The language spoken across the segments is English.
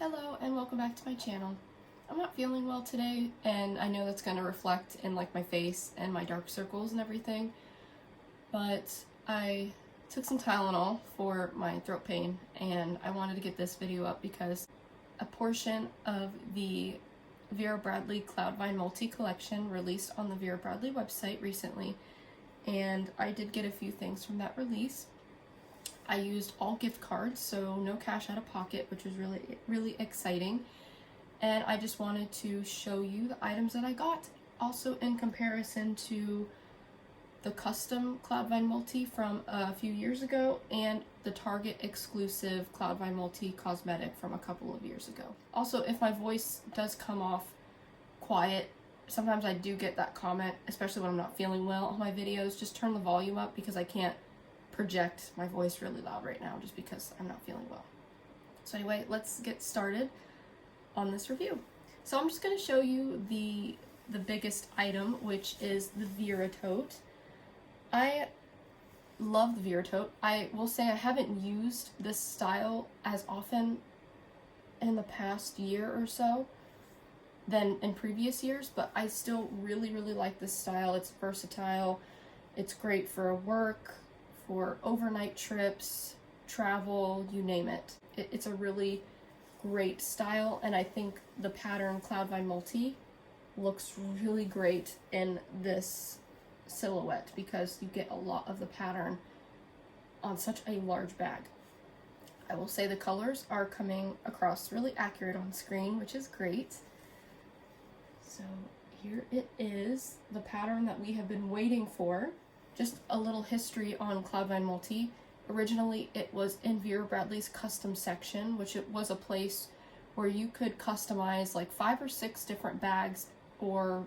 Hello and welcome back to my channel. I'm not feeling well today, and I know that's going to reflect in like my face and my dark circles and everything, but I took some Tylenol for my throat pain and I wanted to get this video up because a portion of the Vera Bradley Cloudvine Multi collection released on the Vera Bradley website recently, and I did get a few things from that release. I used all gift cards, so no cash out of pocket, which was really exciting. And I just wanted to show you the items that I got, also in comparison to the custom Cloudvine Multi from a few years ago and the Target exclusive Cloudvine Multi cosmetic from a couple of years ago. Also, if my voice does come off quiet, sometimes I do get that comment, especially when I'm not feeling well on my videos, just turn the volume up because I can't project my voice really loud right now just because I'm not feeling well. So anyway, let's get started on this review. So I'm just going to show you the biggest item, which is the Vera tote. I love the Vera tote. I will say I haven't used this style as often in the past year or so than in previous years, but I still really like this style. It's versatile. It's great for work, for overnight trips, travel, you name it. It's a really great style, and I think the pattern Cloudvine Multi looks really great in this silhouette because you get a lot of the pattern on such a large bag. I will say the colors are coming across really accurate on screen, which is great. So here it is, the pattern that we have been waiting for. Just a little history on Cloudvine Multi. Originally, it was in Vera Bradley's custom section, which it was a place where you could customize like 5 or 6 different bags or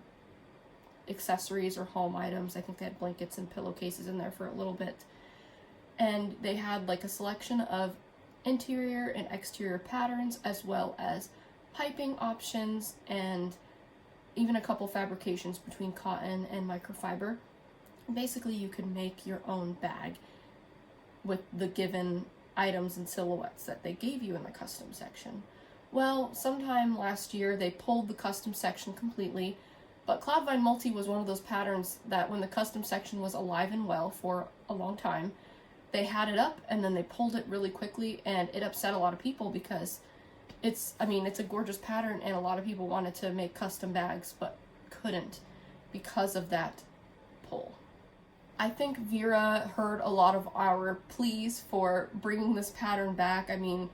accessories or home items. I think they had blankets and pillowcases in there for a little bit. And they had like a selection of interior and exterior patterns, as well as piping options and even a couple fabrications between cotton and microfiber. Basically, you could make your own bag with the given items and silhouettes that they gave you in the custom section. Well, sometime last year they pulled the custom section completely, but Cloudvine Multi was one of those patterns that when the custom section was alive and well for a long time, they had it up and then they pulled it really quickly, and it upset a lot of people because it's a gorgeous pattern and a lot of people wanted to make custom bags but couldn't because of that pull. I think Vera heard a lot of our pleas for bringing this pattern back. I mean,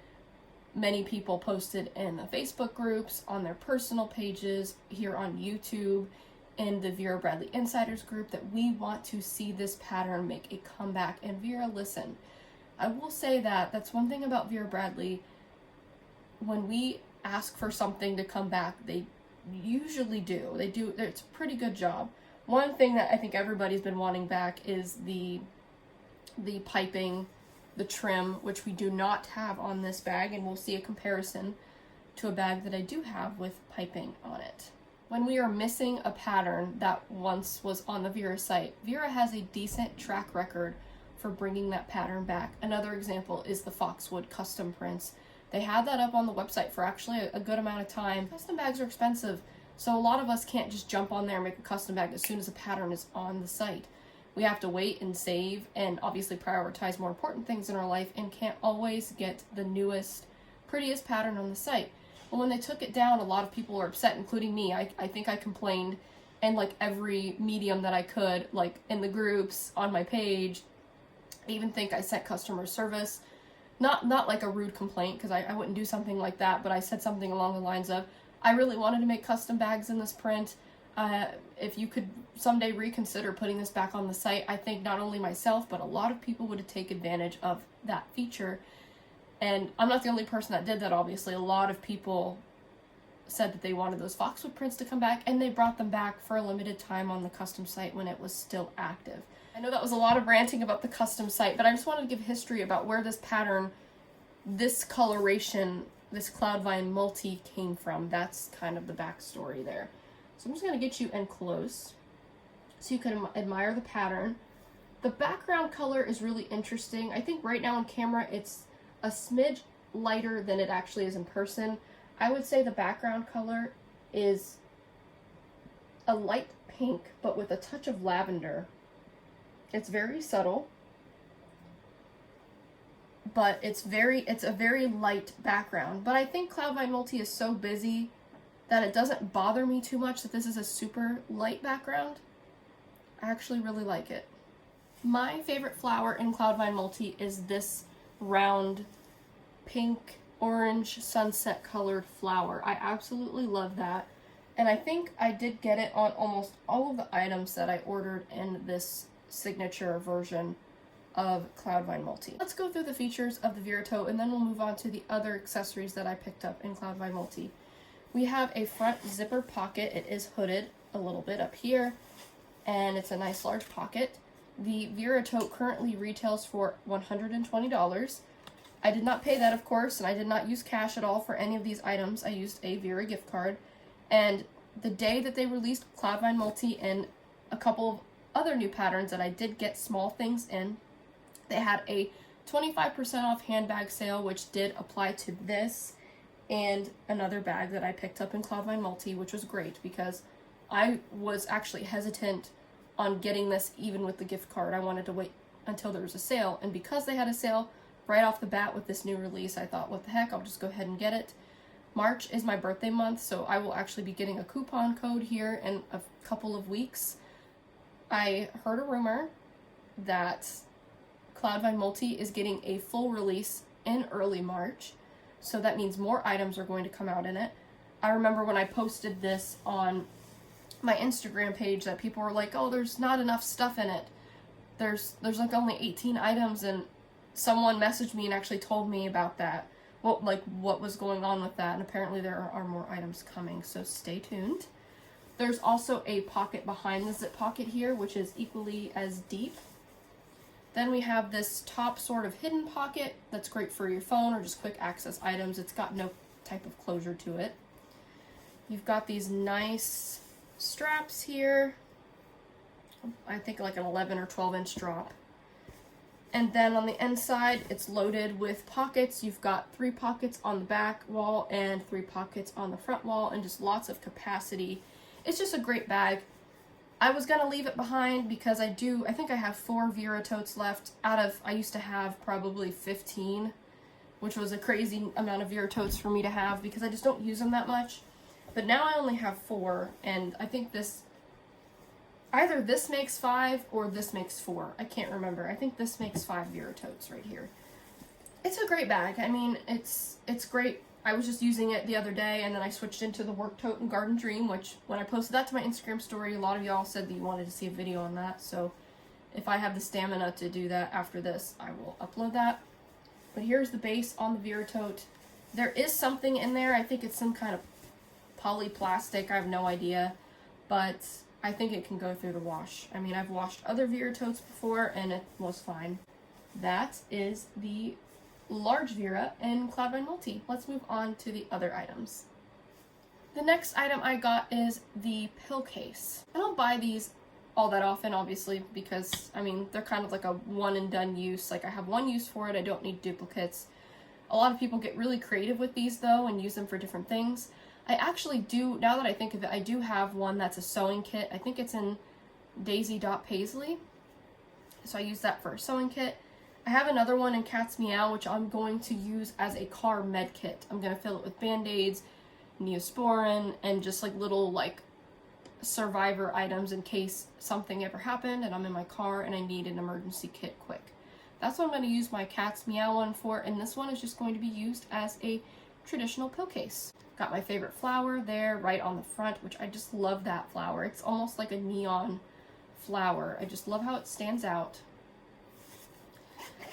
many people posted in the Facebook groups, on their personal pages, here on YouTube, in the Vera Bradley Insiders group, that we want to see this pattern make a comeback. And Vera, listen, I will say that that's one thing about Vera Bradley. When we ask for something to come back, they usually do. It's a pretty good job. One thing that I think everybody's been wanting back is the piping, the trim, which we do not have on this bag, and we'll see a comparison to a bag that I do have with piping on it. When we are missing a pattern that once was on the Vera site, Vera has a decent track record for bringing that pattern back. Another example is the Foxwood custom prints. They had that up on the website for actually a good amount of time. Custom bags are expensive, so a lot of us can't just jump on there and make a custom bag as soon as a pattern is on the site. We have to wait and save and obviously prioritize more important things in our life and can't always get the newest, prettiest pattern on the site. But when they took it down, a lot of people were upset, including me. I think I complained in like every medium that I could, like in the groups, on my page. I even think I sent customer service. Not like a rude complaint, because I wouldn't do something like that, but I said something along the lines of, I really wanted to make custom bags in this print. If you could someday reconsider putting this back on the site, I think not only myself, but a lot of people would take advantage of that feature. And I'm not the only person that did that, obviously. A lot of people said that they wanted those Foxwood prints to come back, and they brought them back for a limited time on the custom site when it was still active. I know that was a lot of ranting about the custom site, but I just wanted to give history about where this pattern, this coloration, this Cloudvine Multi came from. That's kind of the backstory there. So I'm just going to get you in close so you can admire the pattern. The background color is really interesting. I think right now on camera it's a smidge lighter than it actually is in person. I would say the background color is a light pink, but with a touch of lavender. It's very subtle, but it's a very light background. But I think Cloudvine Multi is so busy that it doesn't bother me too much that this is a super light background. I actually really like it. My favorite flower in Cloudvine Multi is this round pink orange sunset colored flower. I absolutely love that. And I think I did get it on almost all of the items that I ordered in this signature version of Cloudvine Multi. Let's go through the features of the Vera tote and then we'll move on to the other accessories that I picked up in Cloudvine Multi. We have a front zipper pocket. It is hooded a little bit up here and it's a nice large pocket. The Vera tote currently retails for $120. I did not pay that, of course, and I did not use cash at all for any of these items. I used a Vera gift card. And the day that they released Cloudvine Multi and a couple of other new patterns that I did get small things in, they had a 25% off handbag sale, which did apply to this and another bag that I picked up in Cloudvine Multi, which was great because I was actually hesitant on getting this even with the gift card. I wanted to wait until there was a sale, and because they had a sale right off the bat with this new release, I thought, what the heck, I'll just go ahead and get it. March is my birthday month, so I will actually be getting a coupon code here in a couple of weeks. I heard a rumor that Cloudvine Multi is getting a full release in early March, so that means more items are going to come out in it. I remember when I posted this on my Instagram page that people were like, oh, there's not enough stuff in it. There's like only 18 items, and someone messaged me and actually told me about that. Well, like what was going on with that, and apparently there are more items coming, so stay tuned. There's also a pocket behind the zip pocket here, which is equally as deep. Then we have this top sort of hidden pocket that's great for your phone or just quick access items. It's got no type of closure to it. You've got these nice straps here. I think like an 11 or 12 inch drop. And then on the inside, it's loaded with pockets. You've got 3 pockets on the back wall and 3 pockets on the front wall and just lots of capacity. It's just a great bag. I was going to leave it behind because I think I have 4 Vera totes left out of, I used to have probably 15, which was a crazy amount of Vera totes for me to have because I just don't use them that much. But now I only have 4, and I think either this makes 5 or this makes 4. I can't remember. I think this makes 5 Vera totes right here. It's a great bag. I mean, it's great. I was just using it the other day, and then I switched into the work tote in Garden Dream, which when I posted that to my Instagram story, a lot of y'all said that you wanted to see a video on that. So if I have the stamina to do that after this, I will upload that. But here's the base on the Vera tote. There is something in there. I think it's some kind of polyplastic. I have no idea, but I think it can go through the wash. I mean, I've washed other Vera totes before and it was fine. That is the large Vera in Cloudvine Multi. Let's move on to the other items. The next item I got is the pill case. I don't buy these all that often, obviously, because, I mean, they're kind of like a one and done use. Like, I have one use for it, I don't need duplicates. A lot of people get really creative with these, though, and use them for different things. I actually do, now that I think of it, I do have one that's a sewing kit. I think it's in Daisy.Paisley. So I use that for a sewing kit. I have another one in Cat's Meow, which I'm going to use as a car med kit. I'm going to fill it with Band-Aids, Neosporin, and just like little like survivor items in case something ever happened and I'm in my car and I need an emergency kit quick. That's what I'm going to use my Cat's Meow one for, and this one is just going to be used as a traditional pill case. Got my favorite flower there right on the front, which I just love that flower. It's almost like a neon flower. I just love how it stands out.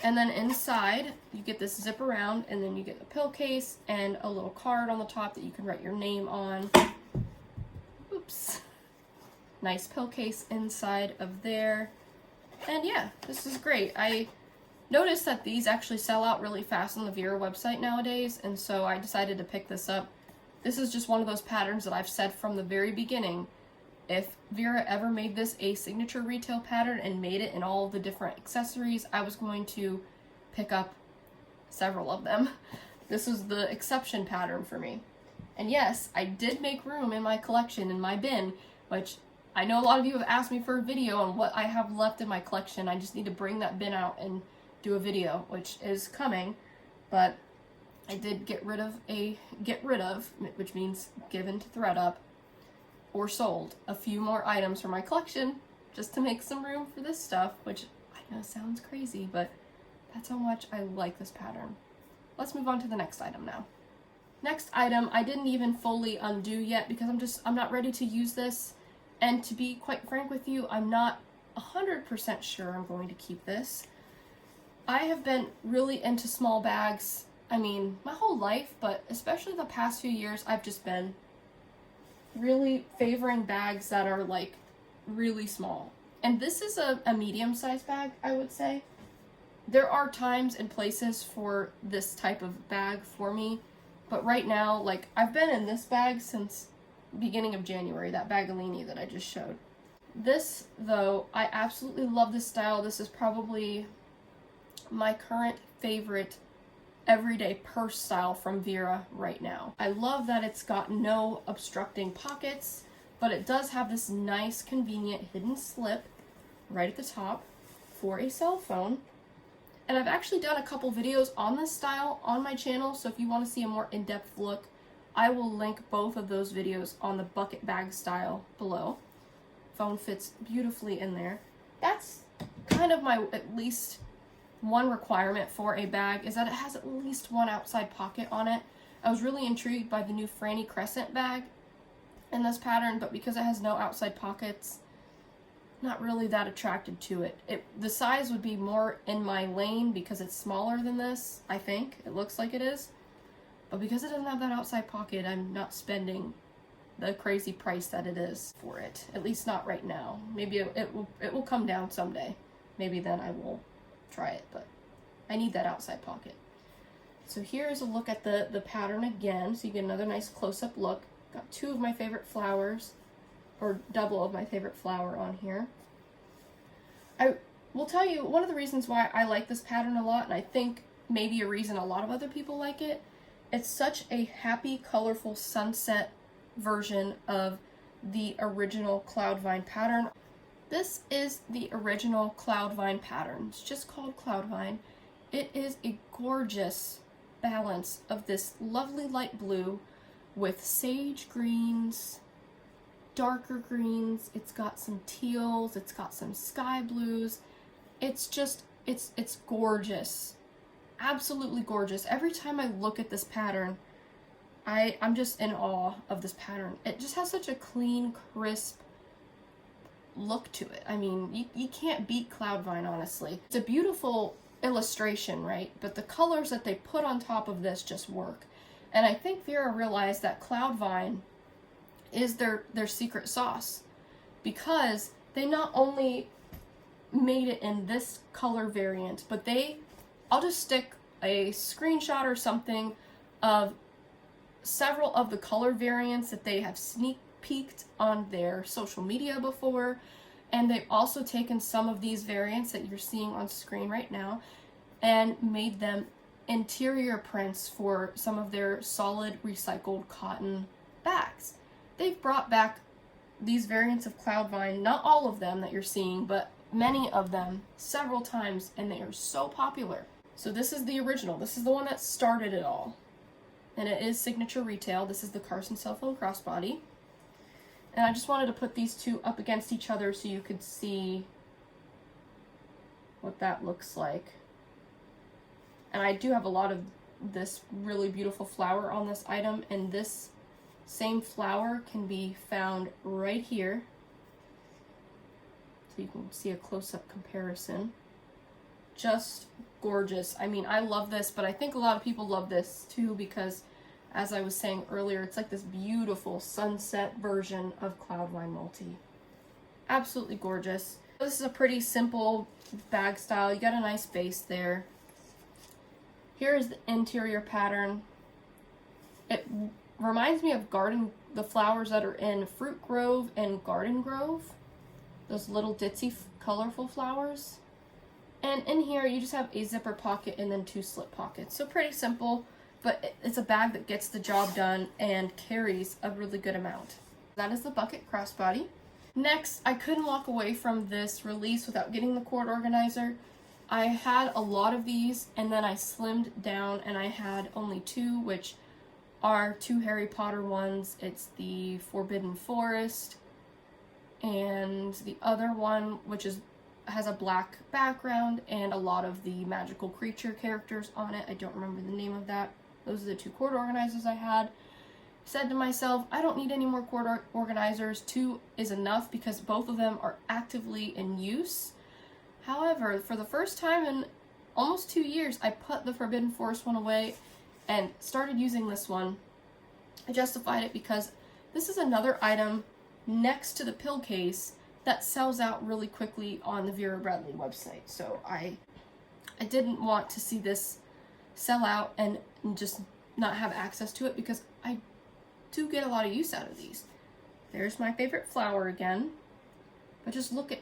And then inside, you get this zip around, and then you get the pill case and a little card on the top that you can write your name on. Oops. Nice pill case inside of there. And yeah, this is great. I noticed that these actually sell out really fast on the Vera website nowadays, and so I decided to pick this up. This is just one of those patterns that I've said from the very beginning. If Vera ever made this a signature retail pattern and made it in all of the different accessories, I was going to pick up several of them This was the exception pattern for me. And yes, I did make room in my collection, in my bin, which I know a lot of you have asked me for a video on what I have left in my collection. I just need to bring that bin out and do a video, which is coming. But I did get rid of, which means given to ThredUp, or sold a few more items from my collection just to make some room for this stuff, which I know sounds crazy, but that's how much I like this pattern. Let's move on to the next item now. Next item I didn't even fully undo yet because I'm not ready to use this, and to be quite frank with you, I'm not 100% sure I'm going to keep this. I have been really into small bags, I mean, my whole life, but especially the past few years, I've just been really favoring bags that are like really small. And this is a medium-sized bag, I would say. There are times and places for this type of bag for me, but right now, like, I've been in this bag since beginning of January, that Bagolini that I just showed. This, though, I absolutely love this style. This is probably my current favorite everyday purse style from Vera right now. I love that it's got no obstructing pockets, but it does have this nice, convenient hidden slip right at the top for a cell phone. And I've actually done a couple videos on this style on my channel, so if you want to see a more in-depth look, I will link both of those videos on the bucket bag style below. Phone fits beautifully in there. That's kind of my at least one requirement for a bag, is that it has at least one outside pocket on it. I was really intrigued by the new Franny Crescent bag in this pattern, but because it has no outside pockets, not really that attracted to it. The size would be more in my lane because it's smaller than this, I think. It looks like it is. But because it doesn't have that outside pocket, I'm not spending the crazy price that it is for it. At least not right now. Maybe it will come down someday. Maybe then I will try it, but I need that outside pocket. So here's a look at the pattern again, so you get another nice close-up look. Got two of my favorite flowers, or double of my favorite flower on here. I will tell you, one of the reasons why I like this pattern a lot, and I think maybe a reason a lot of other people like it, it's such a happy, colorful sunset version of the original Cloudvine pattern. This is the original Cloudvine pattern. It's just called Cloudvine. It is a gorgeous balance of this lovely light blue with sage greens, darker greens, it's got some teals, it's got some sky blues. It's just, it's gorgeous. Absolutely gorgeous. Every time I look at this pattern, I'm just in awe of this pattern. It just has such a clean, crisp look to it. I mean, you can't beat Cloudvine, honestly. It's a beautiful illustration, right? But the colors that they put on top of this just work. And I think Vera realized that Cloudvine is their secret sauce, because they not only made it in this color variant, but I'll just stick a screenshot or something of several of the color variants that they have sneak peeked on their social media before, and they've also taken some of these variants that you're seeing on screen right now and made them interior prints for some of their solid recycled cotton bags. They've brought back these variants of Cloudvine, not all of them that you're seeing, but many of them several times, and they are so popular. So this is the original. This is the one that started it all. And it is signature retail. This is the Carson cell phone crossbody. And I just wanted to put these two up against each other so you could see what that looks like. And I do have a lot of this really beautiful flower on this item, and this same flower can be found right here. So you can see a close-up comparison. Just gorgeous. I mean, I love this, but I think a lot of people love this too because, as I was saying earlier, it's like this beautiful sunset version of Cloudvine Multi. Absolutely gorgeous. This is a pretty simple bag style. You got a nice base there. Here is the interior pattern. It reminds me of the flowers that are in Fruit Grove and Garden Grove. Those little ditzy colorful flowers. And in here you just have a zipper pocket and then two slip pockets. So pretty simple. but it's a bag that gets the job done and carries a really good amount. That is the bucket crossbody. Next, I couldn't walk away from this release without getting the cord organizer. I had a lot of these, and then I slimmed down and I had only two, which are two Harry Potter ones. It's the Forbidden Forest and the other one, which has a black background and a lot of the magical creature characters on it. I don't remember the name of that. Those are the two cord organizers I had. Said to myself, I don't need any more cord organizers. Two is enough because both of them are actively in use. However, for the first time in almost 2 years, I put the Forbidden Forest one away and started using this one. I justified it because this is another item next to the pill case that sells out really quickly on the Vera Bradley website. So I didn't want to see this sell out and just not have access to it because I do get a lot of use out of these. There's my favorite flower again. But just look at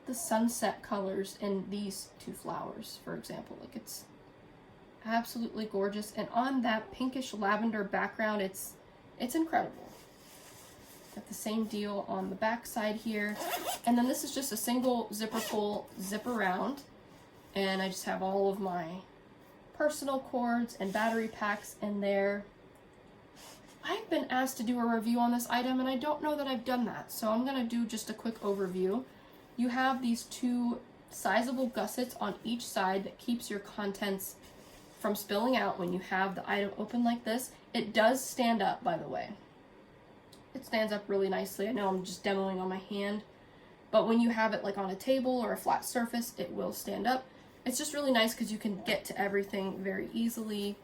the sunset colors in these two flowers, for example. Like, it's absolutely gorgeous, and on that pinkish lavender background, it's incredible. Got the same deal on the back side here, and then this is just a single zipper pull, zip around, and I just have all of my personal cords and battery packs in there. I've been asked to do a review on this item, and I don't know that I've done that, so I'm going to do just a quick overview. You have these two sizable gussets on each side that keeps your contents from spilling out when you have the item open like this. It does stand up, by the way. It stands up really nicely. I know I'm just demoing on my hand, but when you have it like on a table or a flat surface, it will stand up. It's just really nice because you can get to everything very easily.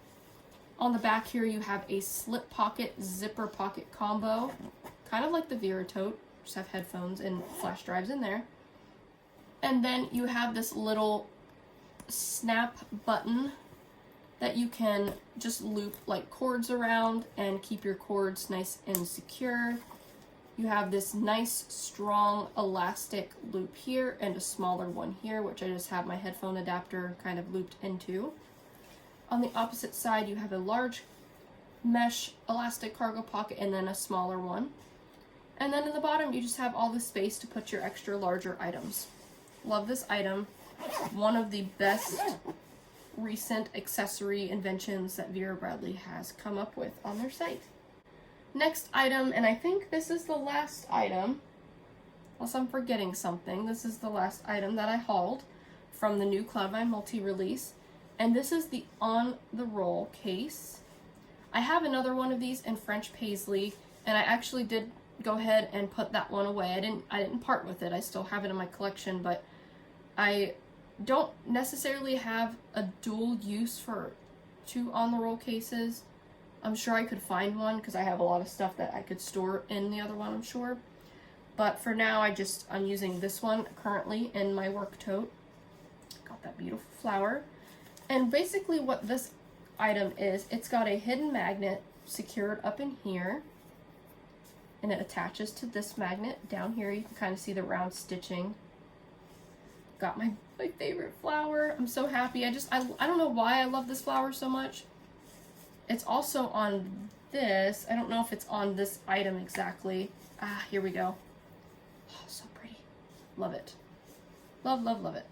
On the back here, you have a slip pocket, zipper pocket combo, kind of like the Vera tote, just have headphones and flash drives in there. And then you have this little snap button that you can just loop like cords around and keep your cords nice and secure. You have this nice, strong, elastic loop here and a smaller one here, which I just have my headphone adapter kind of looped into. On the opposite side, you have a large mesh elastic cargo pocket and then a smaller one. And then in the bottom, you just have all the space to put your extra larger items. Love this item. One of the best recent accessory inventions that Vera Bradley has come up with on their site. Next item, and I think this is the last item, unless I'm forgetting something, this is the last item that I hauled from the new Cloudvine multi-release. And this is the On the Roll case. I have another one of these in French paisley, and I actually did go ahead and put that one away. I didn't part with it. I still have it in my collection, but I don't necessarily have a dual use for two On the Roll cases. I'm sure I could find one because I have a lot of stuff that I could store in the other one, I'm sure. But for now, I'm using this one currently in my work tote. Got that beautiful flower. And basically what this item is, it's got a hidden magnet secured up in here, and it attaches to this magnet down here. You can kind of see the round stitching. Got my favorite flower. I'm so happy. I don't know why I love this flower so much. It's also on this. I don't know if it's on this item exactly. Ah, here we go. Oh, so pretty. Love it. Love, love, love it.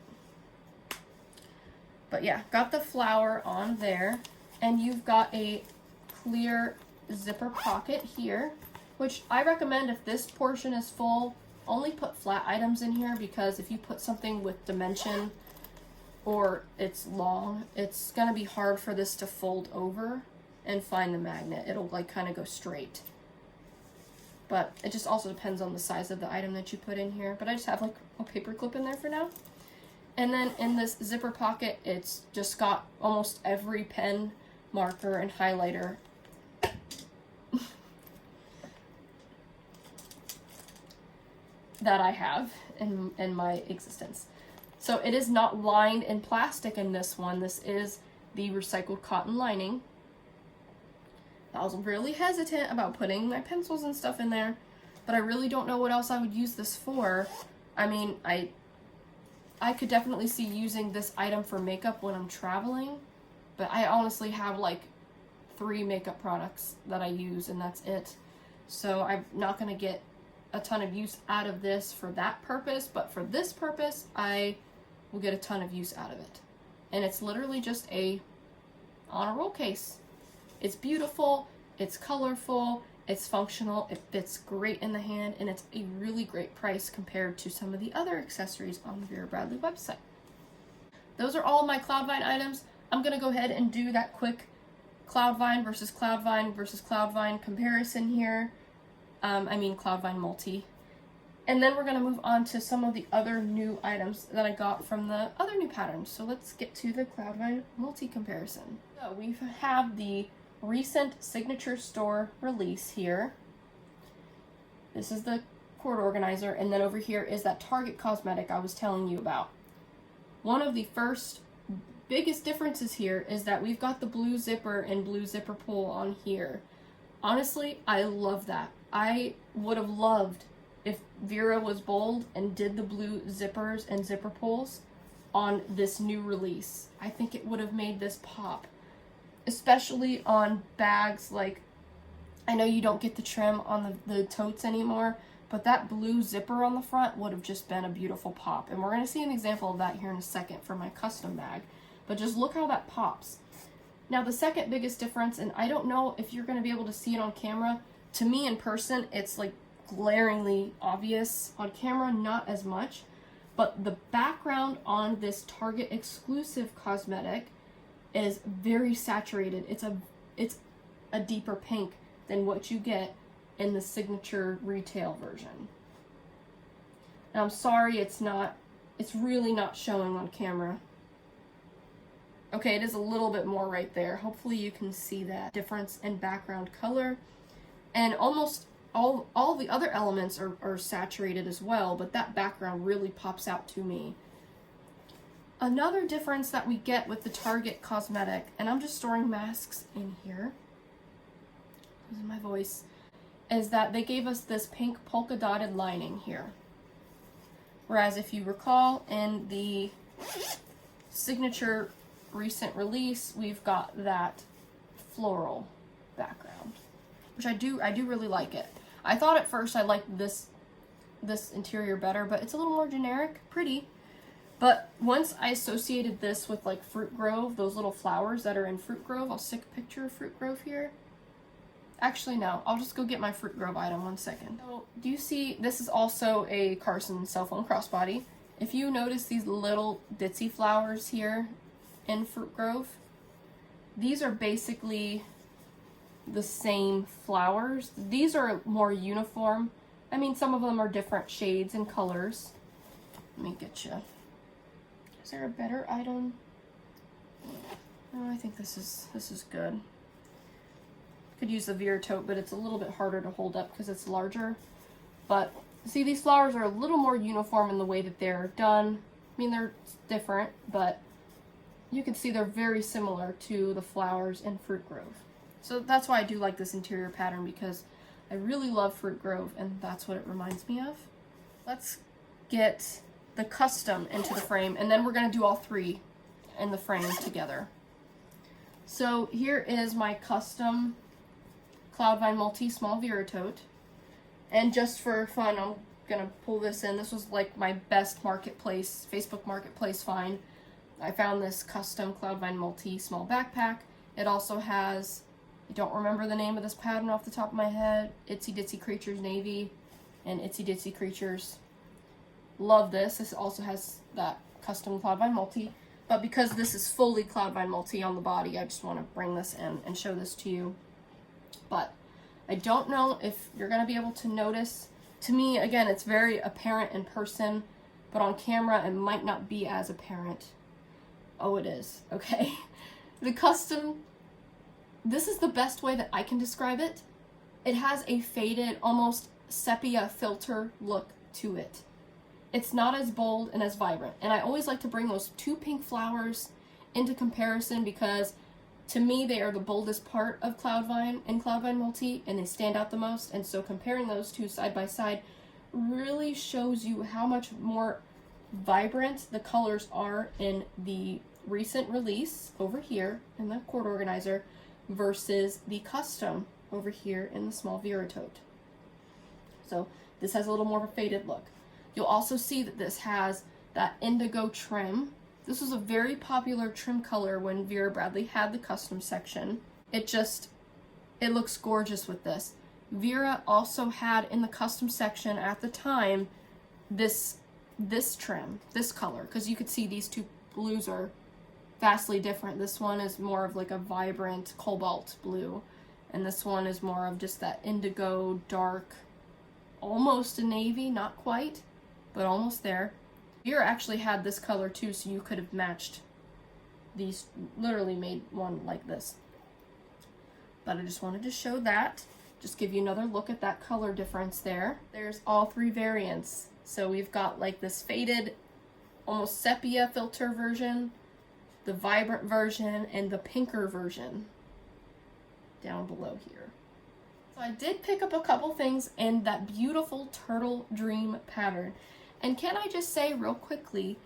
But yeah, got the flower on there, and you've got a clear zipper pocket here, which I recommend if this portion is full, only put flat items in here, because if you put something with dimension or it's long, it's gonna be hard for this to fold over and find the magnet. It'll like kind of go straight. But it just also depends on the size of the item that you put in here. But I just have like a paper clip in there for now. And then in this zipper pocket, it's just got almost every pen, marker, and highlighter that I have in my existence. So it is not lined in plastic in this one. This is the recycled cotton lining. I was really hesitant about putting my pencils and stuff in there, but I really don't know what else I would use this for. I mean, I could definitely see using this item for makeup when I'm traveling, but I honestly have like 3 makeup products that I use, and that's it. So I'm not going to get a ton of use out of this for that purpose, but for this purpose, I will get a ton of use out of it. And it's literally just a on a roll case. It's beautiful, it's colorful, it's functional, it fits great in the hand, and it's a really great price compared to some of the other accessories on the Vera Bradley website. Those are all of my Cloudvine items. I'm going to go ahead and do that quick Cloudvine versus Cloudvine comparison here. Cloudvine Multi. And then we're going to move on to some of the other new items that I got from the other new patterns. So let's get to the Cloudvine Multi comparison. So we have the recent signature store release here. This is the cord organizer, and then over here is that Target cosmetic I was telling you about. One of the first biggest differences here is that we've got the blue zipper and blue zipper pull on here. Honestly, I love that. I would have loved if Vera was bold and did the blue zippers and zipper pulls on this new release. I think it would have made this pop, especially on bags. Like, I know you don't get the trim on the totes anymore, but that blue zipper on the front would have just been a beautiful pop. And we're going to see an example of that here in a second for my custom bag. But just look how that pops. Now the second biggest difference, and I don't know if you're going to be able to see it on camera, to me in person it's like glaringly obvious. On camera, not as much. But the background on this Target exclusive cosmetic is very saturated. It's a deeper pink than what you get in the signature retail version. And I'm sorry it's really not showing on camera. Okay, it is a little bit more right there. Hopefully you can see that difference in background color. And almost all the other elements are saturated as well, but that background really pops out to me. Another difference that we get with the Target cosmetic, and I'm just storing masks in here, this is my voice, is that they gave us this pink polka dotted lining here. Whereas if you recall, in the signature recent release, we've got that floral background, which I do really like it. I thought at first I liked this interior better, but it's a little more generic, pretty. But once I associated this with like Fruit Grove, those little flowers that are in Fruit Grove, I'll stick a picture of Fruit Grove here. Actually, no, I'll just go get my Fruit Grove item, 1 second. So, do you see, this is also a Carson cell phone crossbody. If you notice these little ditzy flowers here in Fruit Grove, these are basically the same flowers. These are more uniform. I mean, some of them are different shades and colors. Let me get you. Is there a better item? Oh, I think this is good. Could use the Vera tote, but it's a little bit harder to hold up because it's larger. But see, these flowers are a little more uniform in the way that they're done. I mean, they're different, but you can see they're very similar to the flowers in Fruit Grove. So that's why I do like this interior pattern, because I really love Fruit Grove, and that's what it reminds me of. Let's get the custom into the frame, and then we're going to do all 3 in the frame together. So here is my custom Cloudvine Multi Small Vera tote. And just for fun, I'm going to pull this in. This was like my best marketplace, Facebook Marketplace find. I found this custom Cloudvine Multi Small Backpack. It also has, I don't remember the name of this pattern off the top of my head, Itsy Ditsy Creatures Navy and Itsy Ditsy Creatures. Love this. This also has that custom Cloudvine Multi. But because this is fully Cloudvine Multi on the body, I just want to bring this in and show this to you. But I don't know if you're going to be able to notice. To me, again, it's very apparent in person, but on camera it might not be as apparent. Oh, it is. Okay. The custom, this is the best way that I can describe it. It has a faded, almost sepia filter look to it. It's not as bold and as vibrant. And I always like to bring those 2 pink flowers into comparison, because to me they are the boldest part of Cloudvine and Cloudvine Multi, and they stand out the most. And so comparing those 2 side by side really shows you how much more vibrant the colors are in the recent release over here in the cord organizer versus the custom over here in the small Vera tote. So this has a little more of a faded look. You'll also see that this has that indigo trim. This was a very popular trim color when Vera Bradley had the custom section. It looks gorgeous with this. Vera also had in the custom section at the time this trim, this color, because you could see these two blues are vastly different. This one is more of like a vibrant cobalt blue, and this one is more of just that indigo dark, almost a navy, not quite, but almost there. Vera actually had this color too, so you could have matched these, literally made one like this. But I just wanted to show that, just give you another look at that color difference there. There's all three variants. So we've got like this faded, almost sepia filter version, the vibrant version, and the pinker version down below here. So I did pick up a couple things in that beautiful Turtle Dream pattern. And can I just say real quickly,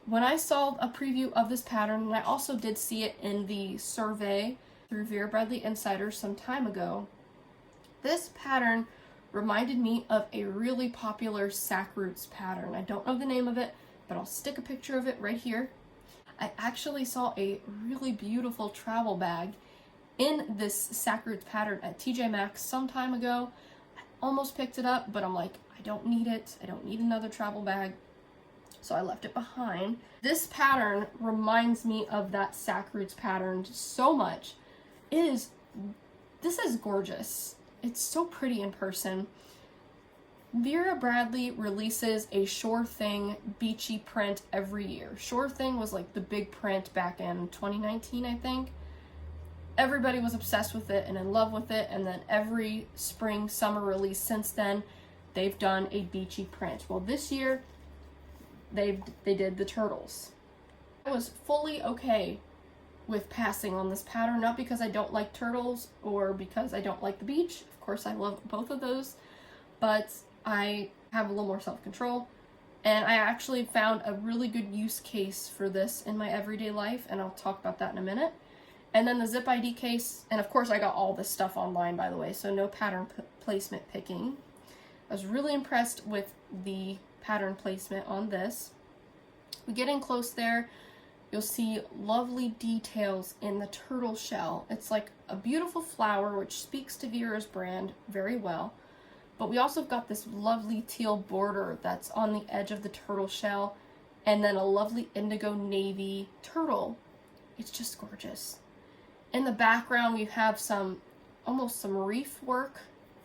when I saw a preview of this pattern, and I also did see it in the survey through Vera Bradley Insider some time ago, this pattern reminded me of a really popular sack roots pattern. I don't know the name of it, but I'll stick a picture of it right here. I actually saw a really beautiful travel bag in this sack roots pattern at TJ Maxx some time ago. I almost picked it up, but I'm like, I don't need it. I don't need another travel bag. So I left it behind. This pattern reminds me of that sack roots pattern so much. This is gorgeous. It's so pretty in person. Vera Bradley releases a Sure Thing beachy print every year. Sure Thing was like the big print back in 2019, I think. Everybody was obsessed with it and in love with it, and then every spring, summer release since then, they've done a beachy print. Well, this year, they did the turtles. I was fully okay with passing on this pattern, not because I don't like turtles or because I don't like the beach. Of course, I love both of those, but I have a little more self-control, and I actually found a really good use case for this in my everyday life, and I'll talk about that in a minute. And then the zip ID case, and of course I got all this stuff online, by the way, so no pattern placement picking. I was really impressed with the pattern placement on this. We get in close there, you'll see lovely details in the turtle shell. It's like a beautiful flower, which speaks to Vera's brand very well. But we also got this lovely teal border that's on the edge of the turtle shell, and then a lovely indigo navy turtle. It's just gorgeous. In the background, we have almost some reef work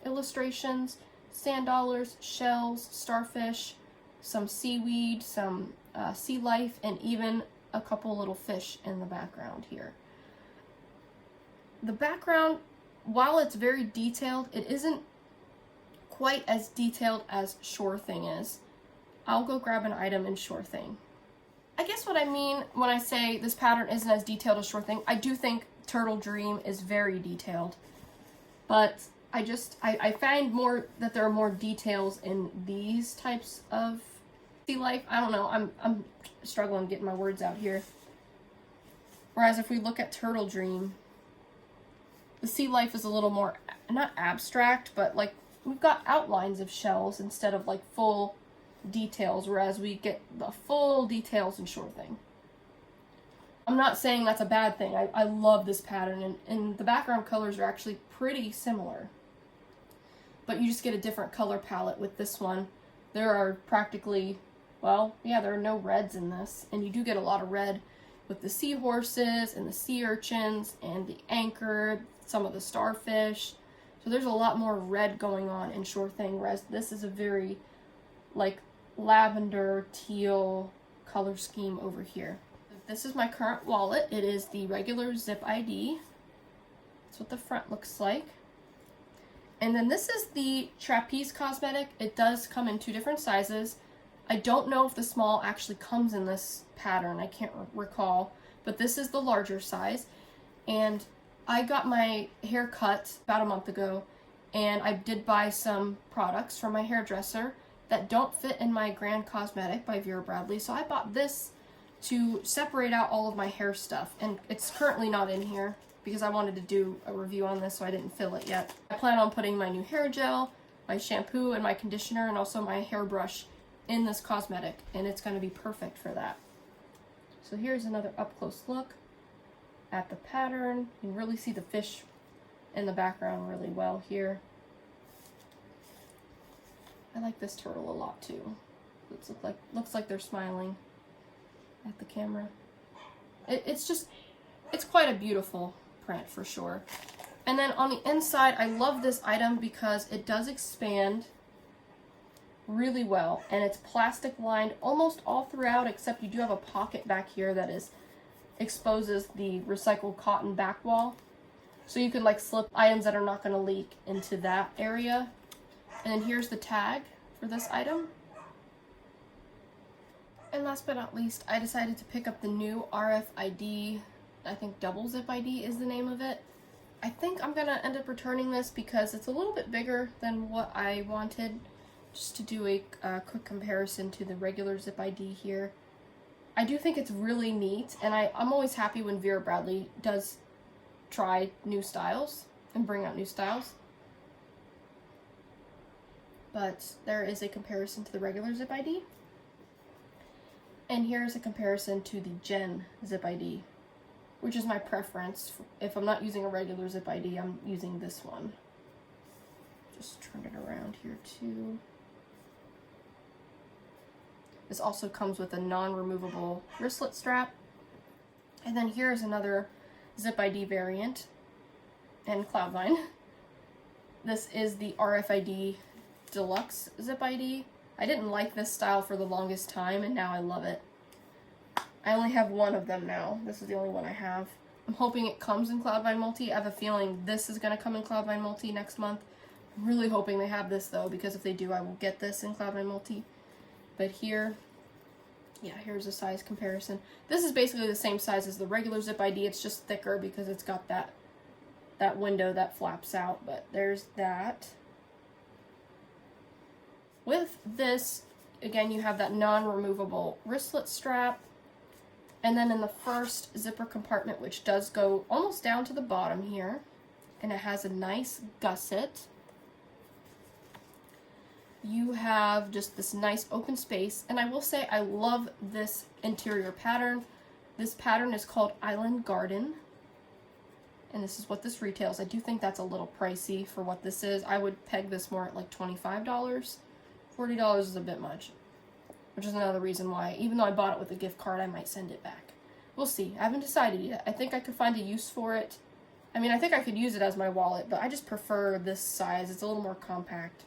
illustrations, sand dollars, shells, starfish, some seaweed, some sea life, and even a couple little fish in the background here. The background, while it's very detailed, it isn't quite as detailed as Sure Thing is. I'll go grab an item in Sure Thing. I guess what I mean when I say this pattern isn't as detailed as Sure Thing, I do think Turtle Dream is very detailed, but I find that there are more details in these types of sea life. I don't know, I'm struggling getting my words out here. Whereas if we look at Turtle Dream, the sea life is a little more, not abstract, but like we've got outlines of shells instead of like full details, whereas we get the full details in Sure Thing. I'm not saying that's a bad thing. I love this pattern, and the background colors are actually pretty similar. But you just get a different color palette with this one. There are practically, well, yeah, there are no reds in this, and you do get a lot of red with the seahorses and the sea urchins and the anchor, some of the starfish. So there's a lot more red going on in Sure Thing, whereas this is a very like lavender teal color scheme over here. This is my current wallet. It is the regular zip ID. That's what the front looks like. And then this is the trapeze cosmetic. It does come in two different sizes. I don't know if the small actually comes in this pattern. I can't recall, but this is the larger size. And I got my hair cut about a month ago, and I did buy some products from my hairdresser that don't fit in my Grand Cosmetic by Vera Bradley. So I bought this to separate out all of my hair stuff, and it's currently not in here. because I wanted to do a review on this, so I didn't fill it yet. I plan on putting my new hair gel, my shampoo, and my conditioner, and also my hairbrush in this cosmetic, and it's going to be perfect for that. So here's another up-close look at the pattern. You can really see the fish in the background really well here. I like this turtle a lot too. It looks like they're smiling at the camera. It's quite a beautiful print for sure. And then on the inside, I love this item because it does expand really well, and it's plastic lined almost all throughout, except you do have a pocket back here that exposes the recycled cotton back wall. So you could like slip items that are not going to leak into that area. And then here's the tag for this item. And last but not least, I decided to pick up the new RFID, I think double zip ID is the name of it. I think I'm going to end up returning this because it's a little bit bigger than what I wanted, just to do a quick comparison to the regular zip ID here. I do think it's really neat, and I'm always happy when Vera Bradley does try new styles and bring out new styles. But there is a comparison to the regular zip ID. And here's a comparison to the Gen zip ID, which is my preference. If I'm not using a regular zip ID, I'm using this one. Just turn it around here too. This also comes with a non-removable wristlet strap. And then here's another zip ID variant in Cloudvine. This is the RFID Deluxe zip ID. I didn't like this style for the longest time, and now I love it. I only have one of them now. This is the only one I have. I'm hoping it comes in Cloudvine Multi. I have a feeling this is going to come in Cloudvine Multi next month. I'm really hoping they have this though, because if they do, I will get this in Cloudvine Multi. But here, yeah, here's a size comparison. This is basically the same size as the regular zip ID. It's just thicker because it's got that window that flaps out. But there's that. With this, again, you have that non-removable wristlet strap. And then in the first zipper compartment, which does go almost down to the bottom here, and it has a nice gusset, you have just this nice open space. And I will say I love this interior pattern. This pattern is called Island Garden, and this is what this retails. I do think that's a little pricey for what this is. I would peg this more at like $25. $40 is a bit much, which is another reason why, even though I bought it with a gift card, I might send it back. We'll see. I haven't decided yet. I think I could find a use for it. I mean, I think I could use it as my wallet, but I just prefer this size. It's a little more compact.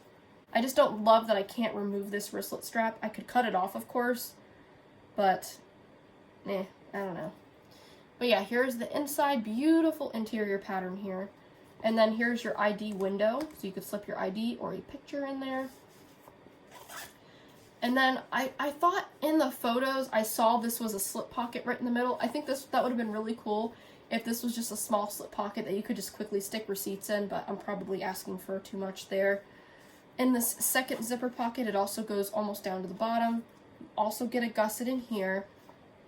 I just don't love that I can't remove this wristlet strap. I could cut it off, of course, but I don't know. But yeah, here's the inside. Beautiful interior pattern here. And then here's your ID window, so you could slip your ID or a picture in there. And then I thought in the photos I saw this was a slip pocket right in the middle. I think that would have been really cool if this was just a small slip pocket that you could just quickly stick receipts in, but I'm probably asking for too much there. In this second zipper pocket, it also goes almost down to the bottom. You also get a gusset in here.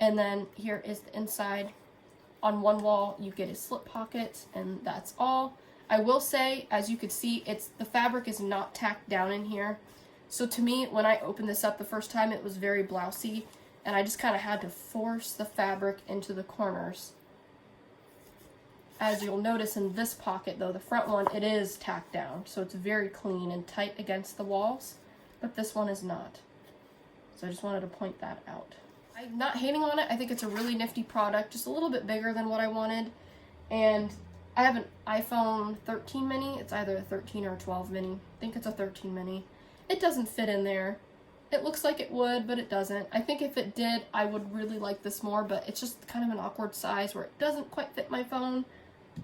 And then here is the inside. On one wall, you get a slip pocket, and that's all. I will say, as you could see, the fabric is not tacked down in here. So to me, when I opened this up the first time, it was very blousy, and I just kind of had to force the fabric into the corners. As you'll notice in this pocket, though, the front one, it is tacked down, so it's very clean and tight against the walls, but this one is not. So I just wanted to point that out. I'm not hating on it. I think it's a really nifty product, just a little bit bigger than what I wanted. And I have an iPhone 13 mini. It's either a 13 or a 12 mini. I think it's a 13 mini. It doesn't fit in there. It looks like it would, but it doesn't. I think if it did, I would really like this more, but it's just kind of an awkward size where it doesn't quite fit my phone,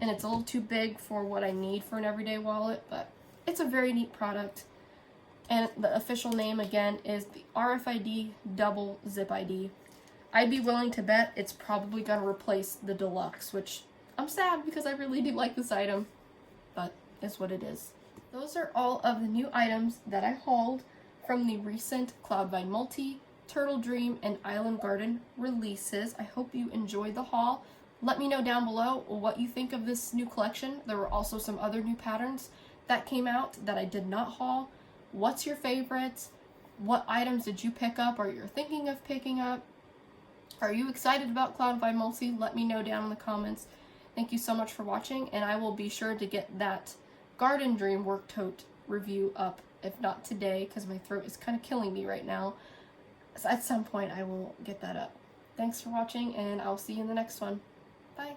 and it's a little too big for what I need for an everyday wallet, but it's a very neat product. And the official name, again, is the RFID Double Zip ID. I'd be willing to bet it's probably going to replace the Deluxe, which I'm sad because I really do like this item, but it's what it is. Those are all of the new items that I hauled from the recent Cloudvine Multi, Turtle Dream, and Island Garden releases. I hope you enjoyed the haul. Let me know down below what you think of this new collection. There were also some other new patterns that came out that I did not haul. What's your favorite? What items did you pick up or you're thinking of picking up? Are you excited about Cloudify Multi? Let me know down in the comments. Thank you so much for watching, and I will be sure to get that Garden Dream work tote review up, if not today, because my throat is kind of killing me right now. So at some point I will get that up. Thanks for watching, and I'll see you in the next one. Bye.